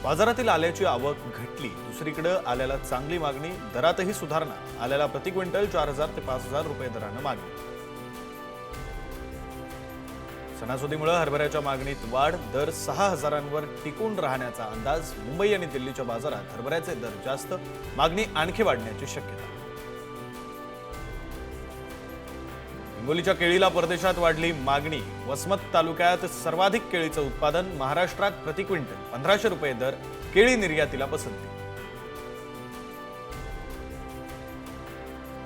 बाजारातील आल्याची आवक घटली, दुसरीकडे आल्याला चांगली मागणी, दरातही सुधारणा, आल्याला प्रति क्विंटल 4000 ते 5000 रुपये दराने मागणी। सणासुदीमुळे हरभऱ्याच्या मागणीत वाढ, दर 6000वर टिकून राहण्याचा अंदाज। मुंबई आणि दिल्लीच्या बाजारात हरभऱ्याचे दर जास्त, मागणी आणखी वाढण्याची शक्यता। हिंगोलीच्या केळीला परदेशात वाढली मागणी, वसमत तालुक्यात सर्वाधिक केळीचं उत्पादन, महाराष्ट्रात प्रति क्विंटल 1500 रुपये दर, केळी निर्यातीला पसंती।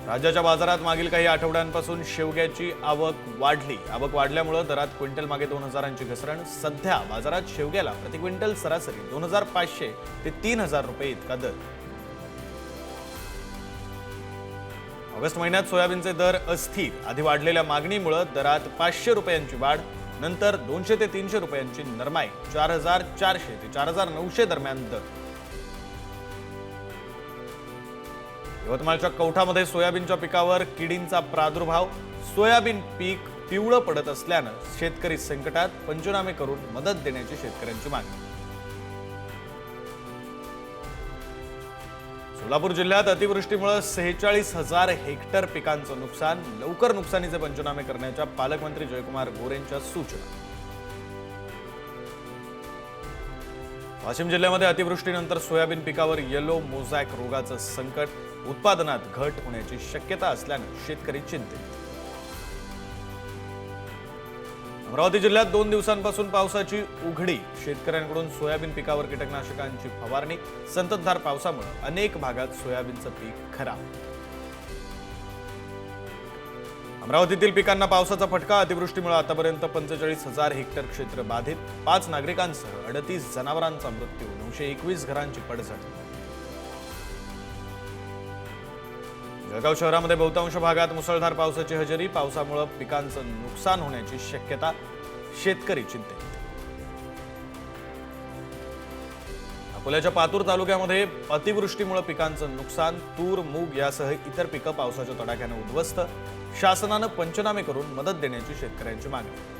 राज्याच्या बाजारात मागील काही आठवड्यांपासून शेवग्याची आवक वाढली, आवक वाढल्यामुळे दरात क्विंटल मागे 2000ची घसरण। सध्या बाजारात शेवग्याला प्रति क्विंटल सरासरी 2500 ते 3000 रुपये इतका दर। ऑगस्ट महिन्यात सोयाबीनचे दर अस्थिर, आधी वाढलेल्या मागणीमुळे दरात 500 रुपयांची वाढ, नंतर 200 ते 300 रुपयांची नरमाई, 4400 ते 4900 दरम्यान दर। यवतमाळच्या कवठामध्ये सोयाबीनच्या पिकावर किडींचा प्रादुर्भाव, सोयाबीन पीक पिवळं पडत असल्यानं शेतकरी संकटात, पंचनामे करून मदत देण्याची शेतकऱ्यांची मागणी। सोलापूर जिल्ह्यात अतिवृष्टीमुळे 46,000 हेक्टर पिकांचं नुकसान, लवकर नुकसानीचे पंचनामे करण्याच्या पालकमंत्री जयकुमार गोरेंच्या सूचना। वाशिम जिल्ह्यामध्ये अतिवृष्टीनंतर सोयाबीन पिकावर येलो मोझॅक रोगाचं संकट, उत्पादनात घट होण्याची शक्यता असल्यानं शेतकरी चिंतित। अमरावती जिल्ह्यात 2 दिवसांपासून पावसाची उघडी, शेतकऱ्यांकडून सोयाबीन पिकावर कीटकनाशकांची फवारणी, संततधार पावसामुळे अनेक भागात सोयाबीनचं पीक खराब। अमरावतीतील पिकांना पावसाचा फटका, अतिवृष्टीमुळे आतापर्यंत 45,000 हेक्टर क्षेत्र बाधित, 5 नागरिकांसह 38 जनावरांचा मृत्यू, 921 घरांची पडझड। जळगाव शहरामध्ये बहुतांश भागात मुसळधार पावसाची हजेरी, पावसामुळे पिकांचं नुकसान होण्याची शक्यता, शेतकरी चिंतेत। अकोल्याच्या पातूर तालुक्यामध्ये अतिवृष्टीमुळे पिकांचं नुकसान, तूर, मूग यासह इतर पिकं पावसाच्या तडाख्याने उद्ध्वस्त, शासनानं पंचनामे करून मदत देण्याची शेतकऱ्यांची मागणी।